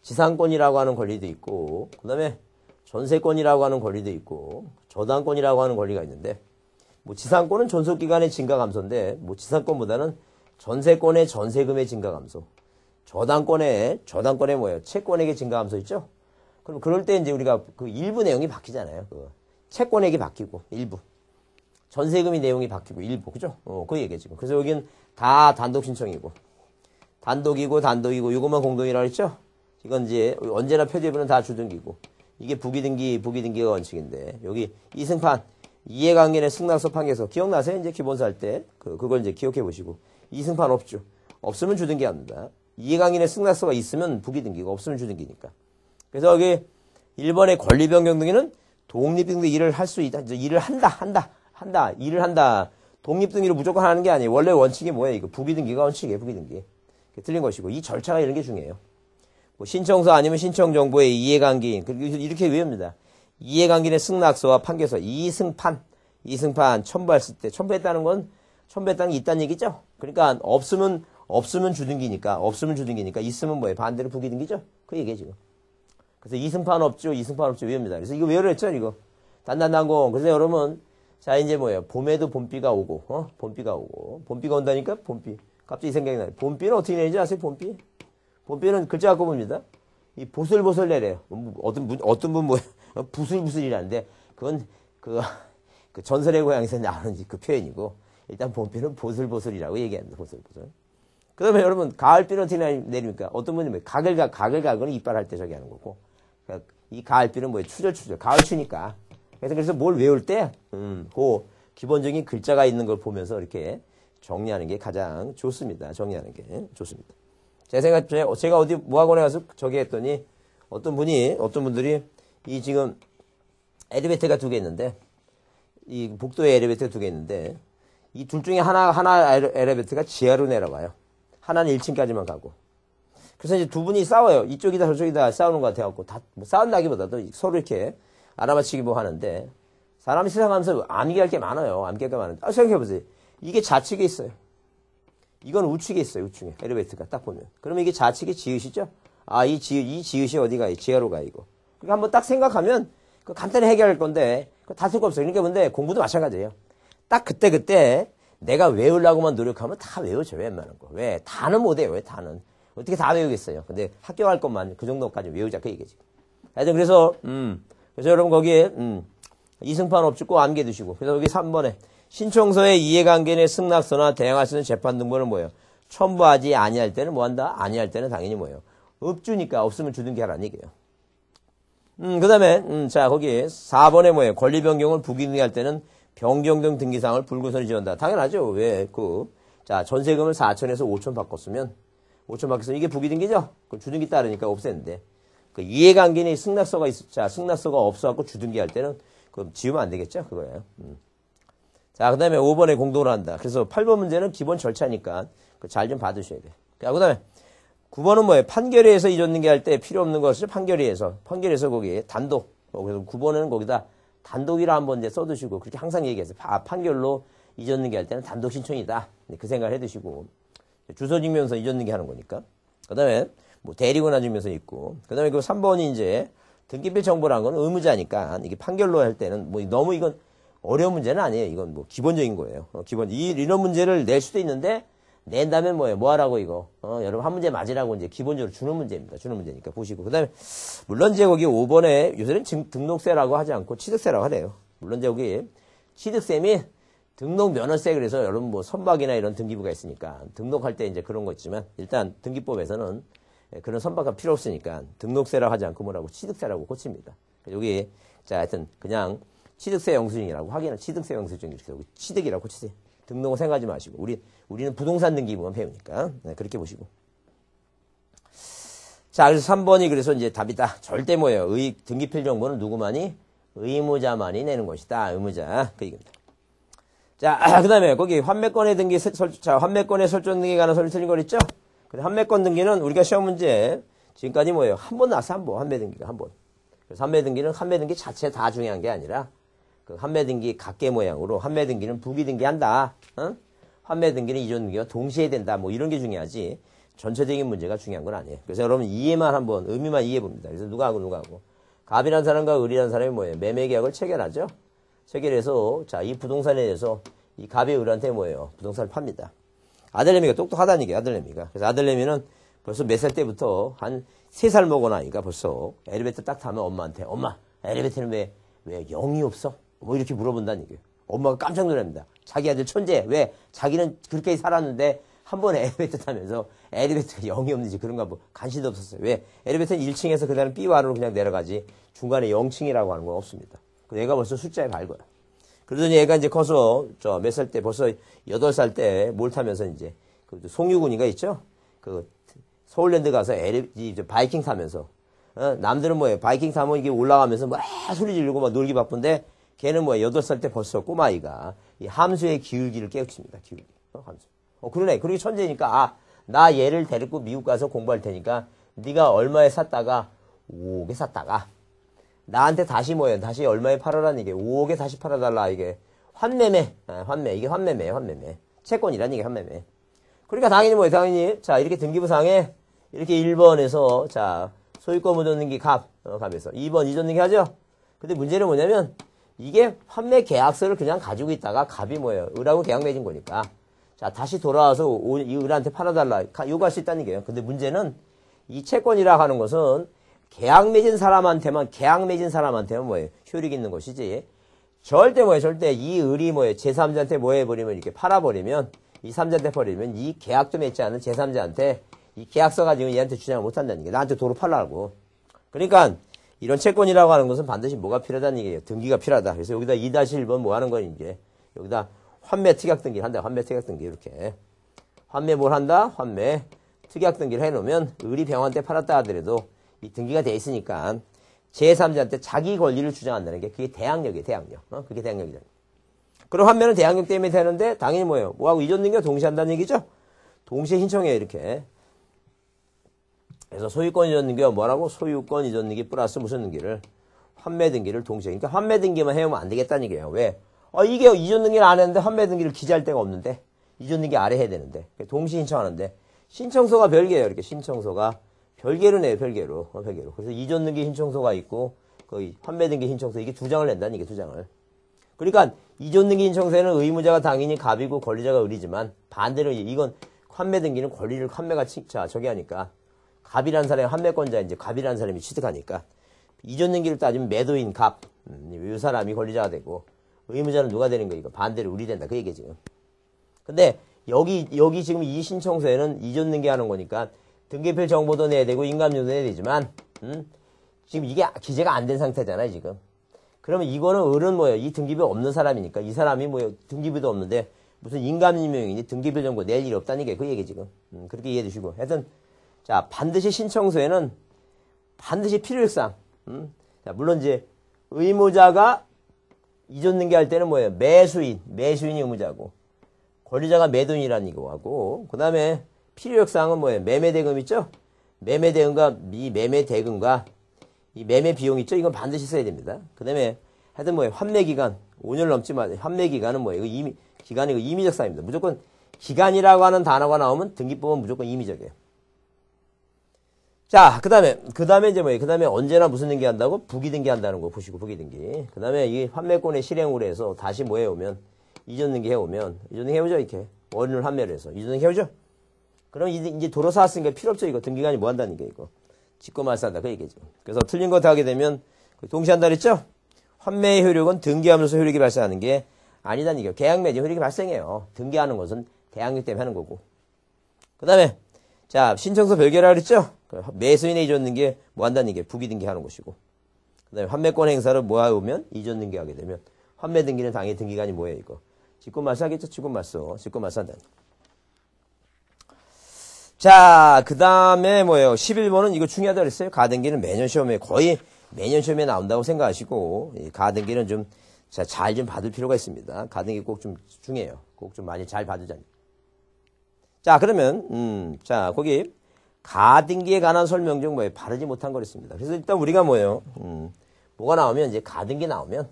지상권이라고 하는 권리도 있고, 그 다음에 전세권이라고 하는 권리도 있고, 저당권이라고 하는 권리가 있는데, 뭐 지상권은 존속기간의 증가 감소인데, 뭐 지상권보다는 전세권의 전세금의 증가 감소. 저당권의 뭐예요? 채권액의 증가 감소 있죠? 그럼 그럴 때 이제 우리가 그 일부 내용이 바뀌잖아요. 그 채권액이 바뀌고, 일부. 전세금이 내용이 바뀌고 일부 그죠? 그 얘기야 지금. 그래서 여긴 다 단독 신청이고 단독이고 이것만 공동이라고 했죠? 이건 이제 언제나 표제부는 다 주등기고 이게 부기등기가 원칙인데 여기 이승판 이해관계의 승낙서 판결서 기억나세요? 이제 기본서 할 때 그걸 이제 기억해 보시고 이승판 없죠. 없으면 주등기 합니다. 이해관계의 승낙서가 있으면 부기등기고 없으면 주등기니까. 그래서 여기 1번의 권리변경 등기는 독립등기 일을 할 수 있다. 일을 일을 한다. 독립등기를 무조건 하는 게 아니에요. 원래 원칙이 뭐예요? 이거 부기등기가 원칙이에요. 부기등기. 틀린 것이고 이 절차가 이런 게 중요해요. 뭐 신청서 아니면 신청정보의 이해관계인 이렇게 외웁니다. 이해관계인의 승낙서와 판결서 이승판 첨부했을 때 첨부했다는 게 있다는 얘기죠. 그러니까 없으면 주등기니까 있으면 뭐예요? 반대로 부기등기죠. 그 얘기예요 지금. 그래서 이승판 없죠 외웁니다. 그래서 이거 외우려 했죠 이거. 단단단공. 그래서 여러분 자 이제 뭐예요? 봄에도 봄비가 오고 봄비가 온다니까 봄비. 갑자기 생각이 나요. 봄비는 어떻게 내는지 아세요? 봄비는 글자 갖고 봅니다. 이 보슬보슬 내래요. 어떤 분 뭐예요? 부슬부슬이라는데 그건 그 전설의 고향에서 나오는 그 표현이고 일단 봄비는 보슬보슬이라고 얘기합니다. 보슬보슬. 그 다음에 여러분 가을비는 어떻게 내립니까? 어떤 분이 뭐 각을 가거나 이빨할 때 저기 하는 거고 그러니까 이 가을비는 뭐예요? 추절 가을 추니까 그래서 뭘 외울 때 그 기본적인 글자가 있는 걸 보면서 이렇게 정리하는 게 가장 좋습니다. 제가 어디 모학원에 가서 저기 했더니 어떤 분들이 이 지금 엘리베이터가 2개 있는데 이 복도에 엘리베이터가 2개 있는데 이 둘 중에 하나 엘리베이터가 지하로 내려가요. 하나는 1층까지만 가고. 그래서 이제 두 분이 싸워요. 이쪽이다 저쪽이다 싸우는 것 같아갖고 뭐 싸운다기보다도 서로 이렇게 알아맞히기 뭐 하는데 사람이 세상하면서 암기할 게 많아요. 생각해보세요. 이게 좌측에 있어요. 이건 우측에 있어요. 우측에 엘리베이터가 딱 보면. 그러면 이게 좌측이 지읒이죠. 이 지읒이 어디가 지하로 가 이거. 그러니까 한번 딱 생각하면 그 간단히 해결할 건데 다 쓸 거 없어요. 그러니까 근데 공부도 마찬가지예요. 딱 그때 내가 외우려고만 노력하면 다 외워져요. 웬만한 거. 왜? 다는 못 외워요. 다는. 어떻게 다 외우겠어요. 근데 학교 갈 것만 그 정도까지 외우자 그 얘기지. 하여튼 그래서 여러분 거기에 이승판 없죠. 꼭 암기해 두시고. 그래서 여기 3번에 신청서의 이해관계의 승낙서나 대항할 수 있는 재판 등본은 뭐예요? 첨부하지 아니할 때는 뭐 한다? 아니할 때는 당연히 뭐예요? 없주니까 없으면 주등기 하라는 얘기예요. 그 다음에 자 거기 4번에 뭐예요? 권리 변경을 부기등기 할 때는 변경 등 등기사항을 불구선이 지원다. 당연하죠. 왜? 자 전세금을 4천에서 5천 바꿨으면 이게 부기등기죠? 그 주등기 따르니까 없앴는데 그 이해관계의 승낙서가 승낙서가 없어갖고 주등기 할 때는 그럼 지우면 안 되겠죠? 그거예요. 자, 그 다음에 5번에 공동으로 한다. 그래서 8번 문제는 기본 절차니까 잘 좀 받으셔야 돼요. 자, 그 다음에 9번은 뭐예요? 판결위에서 이전등기 할 때 필요 없는 것을 판결위에서 거기 단독. 그래서 9번은 거기다 단독이라 한번 이제 써두시고 그렇게 항상 얘기해서 판결로 이전등기 할 때는 단독 신청이다. 그 생각을 해두시고 주소증명서 이전등기 하는 거니까. 그 다음에 뭐 대리권한 증명서 있고. 그 다음에 그 3번이 이제 등기필 정보라는 건 의무자니까 이게 판결로 할 때는 뭐 너무 이건 어려운 문제는 아니에요. 이건 뭐 기본적인 거예요. 이런 문제를 낼 수도 있는데 낸다면 뭐예요? 뭐 하라고 이거? 여러분 한 문제 맞으라고 이제 기본적으로 주는 문제입니다. 주는 문제니까 보시고. 그 다음에 물론 이제 거기 5번에 요새는 등록세라고 하지 않고 취득세라고 하네요. 물론 이제 거기 취득세미 등록 면허세 그래서 여러분 뭐 선박이나 이런 등기부가 있으니까 등록할 때 이제 그런 거 있지만 일단 등기법에서는 그런 선박가 필요 없으니까 등록세라고 하지 않고 뭐라고 취득세라고 고칩니다. 여기 자 하여튼 그냥 취득세 영수증이라고 하기는 취득세 영수증 이렇게 하고 취득이라고 고치세요. 등록은 생각하지 마시고 우리는 부동산 등기부만 배우니까 그렇게 보시고. 자 그래서 3번이 그래서 이제 답이다. 절대 뭐예요? 등기필 정보는 누구만이? 의무자만이 내는 것이다. 의무자 그 얘기입니다. 자 그다음에 거기 환매권의 등기 환매권의 설정 등기에 관한 소리 틀린 거 있죠? 환매권 등기는 우리가 시험 문제 지금까지 뭐예요? 한 번 나왔어 한 번. 환매 등기가 한 번. 그래서 환매 등기는 환매 등기 자체 다 중요한 게 아니라 그 환매 등기 각계 모양으로 환매 등기는 부기 등기한다. 환매 등기는 이전 등기와 동시에 된다. 뭐 이런 게 중요하지. 전체적인 문제가 중요한 건 아니에요. 그래서 여러분 이해만 한번 의미만 이해해 봅니다. 그래서 누가 하고 갑이라는 사람과 을이라는 사람이 뭐예요? 매매 계약을 체결하죠. 체결해서 자 이 부동산에 대해서 이 갑이 을한테 뭐예요? 부동산을 팝니다. 아들내미가 똑똑하다는 얘기예요. 아들내미가. 그래서 아들내미는 벌써 몇 살 때부터 한 3살 먹고 나니까 벌써 엘리베이터 딱 타면 엄마한테 엄마 엘리베이터는 왜 0이 없어? 뭐 이렇게 물어본다는 얘기예요. 엄마가 깜짝 놀랍니다. 자기 아들 천재. 왜? 자기는 그렇게 살았는데 한 번에 엘리베이터 타면서 엘리베이터가 0이 없는지 그런가 뭐 관심도 없었어요. 왜? 엘리베이터는 1층에서 그 다음 B와로 그냥 내려가지 중간에 0층이라고 하는 건 없습니다. 얘가 벌써 숫자에 밝아요. 그러더니 얘가 이제 커서 몇 살 때 벌써 8살 때 뭘 타면서 이제 그 송유군이가 있죠? 그 서울랜드 가서 바이킹 타면서 남들은 뭐예요? 바이킹 타면 이게 올라가면서 막 소리 지르고 막 놀기 바쁜데 걔는 뭐예요? 8살 때 벌써 꼬마아이가 이 함수의 기울기를 깨우칩니다. 기울기. 함수. 그러네. 그러기 천재니까 나 얘를 데리고 미국 가서 공부할 테니까 네가 얼마에 샀다가 5억에 샀다가 나한테 다시 뭐예요? 다시 얼마에 팔아라는 이게 5억에 다시 팔아달라 이게 환매매. 환매. 이게 환매매예요. 환매매. 채권이란 이게 환매매. 그러니까 당연히 뭐예요? 당연히 자 이렇게 등기부상에 이렇게 1번에서 자 소유권 묻어넣기 값에서 2번 이전등기 하죠? 근데 문제는 뭐냐면 이게 환매 계약서를 그냥 가지고 있다가 값이 뭐예요? 을하고 계약 맺은 거니까. 자, 다시 돌아와서 이 을한테 팔아달라. 요구할 수 있다는 게요. 근데 문제는 이 채권이라 하는 것은 계약 맺은 사람한테만 뭐예요? 효력이 있는 것이지. 절대 뭐예요? 절대 이 을이 뭐예요? 제3자한테 뭐 해버리면 이렇게 팔아버리면 이 3자한테 버리면 이 계약도 맺지 않은 제3자한테 이 계약서 가지고 얘한테 주장을 못한다는 게 나한테 도로 팔라고. 그러니까 이런 채권이라고 하는 것은 반드시 뭐가 필요하다는 얘기예요. 등기가 필요하다. 그래서 여기다 2-1번 뭐 하는 거니 이제 여기다 환매 특약 등기를 한다. 환매 특약 등기 이렇게 환매 뭘 한다? 환매 특약 등기를 해놓으면 을이 병한테 팔았다 하더라도 이 등기가 돼 있으니까 제3자한테 자기 권리를 주장한다는 게 그게 대항력이에요. 대항력. 그게 대항력이잖아요. 그럼 환매는 대항력 때문에 되는데 당연히 뭐예요? 뭐하고 이전 등기가 동시에 한다는 얘기죠? 동시에 신청해요. 이렇게. 그래서 소유권 이전 등기가 뭐라고? 소유권 이전 등기 플러스 무슨 등기를? 환매 등기를 동시에. 그러니까 환매 등기만 해오면 안 되겠다는 얘기예요. 왜? 이게 이전 등기를 안 했는데 환매 등기를 기재할 데가 없는데 이전 등기 아래 해야 되는데 동시에 신청하는데 신청서가 별개예요. 이렇게 신청서가 별개로 내요. 별개로. 그래서 이전 등기 신청서가 있고 거의 환매 등기 신청서 이게 2장을 낸다는 이게 2장을. 그러니까 이전 등기 신청서에는 의무자가 당연히 갑이고 권리자가 을이지만 반대로 이건 환매 등기는 권리를 환매가 저기 하니까 갑이라는 사람이 환매권자 이제 갑이라는 사람이 취득하니까 이전 등기를 따지면 매도인 갑 이 사람이 권리자가 되고 의무자는 누가 되는 거예요? 이거 반대로 을이 된다 그 얘기예요 지금. 근데 여기 지금 이 신청서에는 이전 등기하는 거니까 등기필 정보도 내야 되고 인감료도 내야 되지만 지금 이게 기재가 안 된 상태잖아요 지금. 그러면 이거는 을은 뭐예요? 이 등기비 없는 사람이니까 이 사람이 뭐예요? 등기비도 없는데 무슨 인감임명이니 등기필 정보 낼 일이 없다는 게 그 얘기 지금. 그렇게 이해해 주시고 하여튼 자 반드시 신청서에는 반드시 필요일상 자 물론 이제 의무자가 이전 등기할 때는 뭐예요? 매수인이 의무자고 권리자가 매도인이라는 이거하고 그 다음에 필요역상은 뭐예요? 매매대금 있죠? 매매대금과 이 매매대금과 이 매매 비용 있죠? 이건 반드시 써야 됩니다. 그 다음에 하여튼 뭐예요? 환매기간 5년 넘지 마. 환매기간은 뭐예요? 이거 기간이 임의적 사입니다. 무조건 기간이라고 하는 단어가 나오면 등기법은 무조건 임의적이에요. 자, 그 다음에 이제 뭐예요? 그 다음에 언제나 무슨 등기 한다고? 부기 등기 한다는 거 보시고, 부기 등기. 그 다음에 이 환매권의 실행으로 해서 다시 뭐 해오면, 이전 등기 해오면, 이전 등기 해오죠, 이렇게. 원인을 환매를 해서. 이전 등기 해오죠? 그럼 이제 도로 사왔으니까 필요 없죠, 이거. 등기관이 뭐 한다는 게, 이거. 직권 말사한다, 그 얘기죠. 그래서 틀린 거 다 하게 되면, 동시에 한다 그랬죠? 환매의 효력은 등기하면서 효력이 발생하는 게 아니다는 얘기예요. 계약 맺은 효력이 발생해요. 등기하는 것은 대항력 때문에 하는 거고. 그 다음에, 자, 신청서 별개라 그랬죠? 매수인의 이전 등기 뭐 한다는 게 부기 등기하는 것이고. 그 다음에 환매권 행사를 뭐 하면 이전 등기하게 되면 환매 등기는 당연히 등기관이 뭐예요, 이거. 직권 말소하겠죠? 직권 말소한다. 자, 그 다음에 뭐예요? 11번은 이거 중요하다 그랬어요. 가등기는 거의 매년 시험에 나온다고 생각하시고, 가등기는 좀, 잘 좀 받을 필요가 있습니다. 가등기 꼭 좀 중요해요. 꼭 좀 많이 잘 받으자니. 자, 그러면, 자, 거기, 가등기에 관한 설명 중 뭐예요? 바르지 못한 거 있습니다. 그래서 일단 우리가 뭐예요? 뭐가 나오면, 이제 가등기 나오면,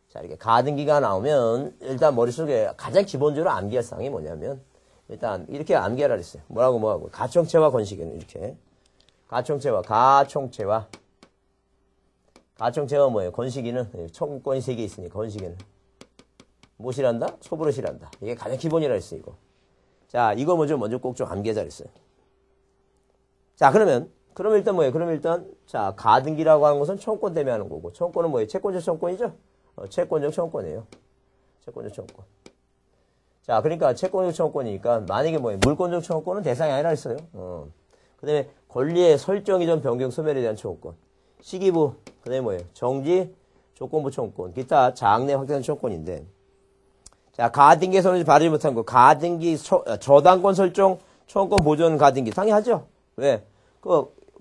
자, 이렇게 가등기가 나오면, 일단 머릿속에 가장 기본적으로 암기할 사항이 뭐냐면, 일단, 이렇게 암기하라 그랬어요. 뭐하고. 가총체와 건식에는 이렇게. 가총체와 뭐예요? 건식이는 청권이 3개 있으니까, 건식에는. 뭐 실한다? 소부로 실한다. 이게 가장 기본이라 했어요, 이거. 자, 이거 먼저 꼭 좀 암기하자 그랬어요. 자, 그럼 일단 뭐예요? 자, 가등기라고 하는 것은 청권 때문에 하는 거고, 청권은 뭐예요? 채권적 청권이죠? 채권적 청권이에요. 채권적 청구권. 자, 그러니까 채권적 청구권이니까 만약에 물권적 청구권은 대상이 아니라 했어요. 그 다음에 권리의 설정 이전 변경 소멸에 대한 청구권. 시기부, 그 다음에 정지, 조건부 청구권. 기타 장래 확대한 청구권인데. 자, 가등기에 손을 바르지 못한 거. 가등기, 저당권 설정, 청구권 보존 가등기. 당연히 하죠. 왜?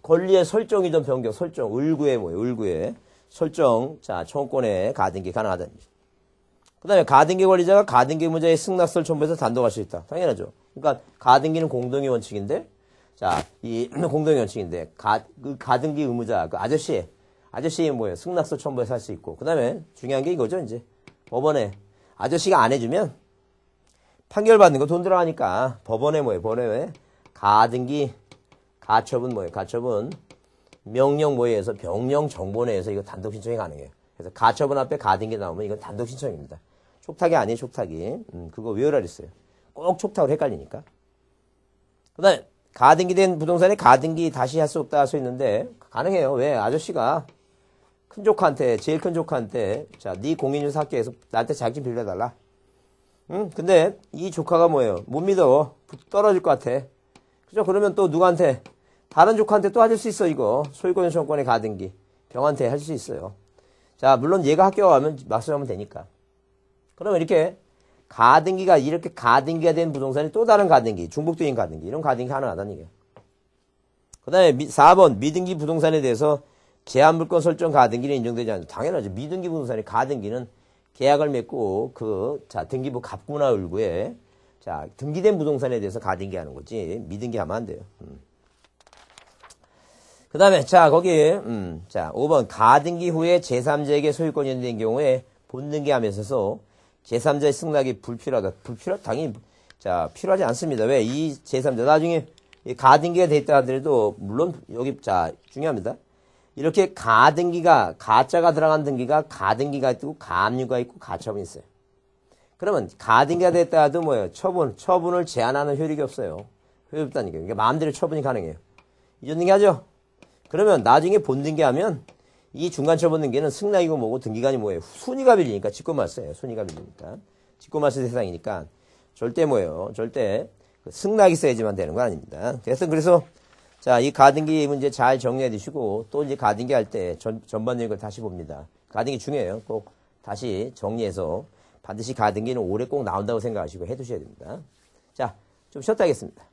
권리의 설정 이전 변경, 설정. 을구에 설정. 자, 청구권의 가등기 가능하다는 거죠. 그 다음에 가등기 권리자가 가등기 의무자의 승낙서를 첨부해서 단독할 수 있다. 당연하죠. 그러니까 가등기는 공동의 원칙인데, 자, 이 공동의 원칙인데, 가등기 의무자, 아저씨 승낙서 첨부해서 할 수 있고, 그 다음에 중요한 게 이거죠, 이제. 법원에 아저씨가 안 해주면 판결 받는 거 돈 들어가니까 법원에 법원에 가등기 가처분 가처분 명령 해서 병령 정보내에서 이거 단독 신청이 가능해요. 그래서 가처분 앞에 가등기 나오면 이건 단독 신청입니다. 촉탁이 아니에요, 촉탁이. 그거 외우라 그랬어요. 꼭 촉탁으로 헷갈리니까. 그 다음에 가등기된 부동산에 가등기 다시 할 수 없다 써 있는데 가능해요. 왜? 아저씨가 큰 조카한테, 제일 큰 조카한테, 자, 네 공인인증서 학교에서 나한테 자격증 빌려달라. 응? 근데 이 조카가 못 믿어. 떨어질 것 같아. 그죠? 그러면 또 누구한테? 다른 조카한테 또 해줄 수 있어, 이거. 소유권 청구권의 가등기. 병한테 할 수 있어요. 자, 물론 얘가 학교 가면 막수하면 되니까. 그러면 이렇게 이렇게 가등기가 된 부동산이 또 다른 가등기, 중복되는 가등기, 이런 가등기 가능하다는 얘기예요. 그 다음에 4번, 미등기 부동산에 대해서 제한물권 설정 가등기는 인정되지 않는다. 당연하죠. 미등기 부동산의 가등기는 계약을 맺고 등기부 갑구나 을구에 자, 등기된 부동산에 대해서 가등기 하는 거지. 미등기 하면 안 돼요. 그 다음에, 자, 자, 5번. 가등기 후에 제3자에게 소유권이 있는 경우에 본등기 하면서 제3자의 승낙이 당연히, 자, 필요하지 않습니다. 왜? 이 제3자, 나중에 가등기가 됐다 하더라도, 물론, 여기, 자, 중요합니다. 이렇게 가짜가 들어간 등기가 가등기가 있고, 가압류가 있고, 가처분이 있어요. 그러면 가등기가 됐다 하도 처분을 제한하는 효력이 없어요. 효력이 없다는 게. 그러니까 마음대로 처분이 가능해요. 이전등기 하죠? 그러면 나중에 본등기하면 이 중간 처분 등기는 승낙이고 뭐고 등기관이 순위가 빌리니까 직권말소예요. 순위가 빌리니까. 직권말소 대상이니까 절대 절대 승낙이 있어야지만 되는 거 아닙니다. 그래서 자, 이 가등기 문제 잘 정리해 두시고 또 이제 가등기 할 때 전반적인 걸 다시 봅니다. 가등기 중요해요. 꼭 다시 정리해서 반드시 가등기는 올해 꼭 나온다고 생각하시고 해 두셔야 됩니다. 자, 좀 쉬었다 하겠습니다.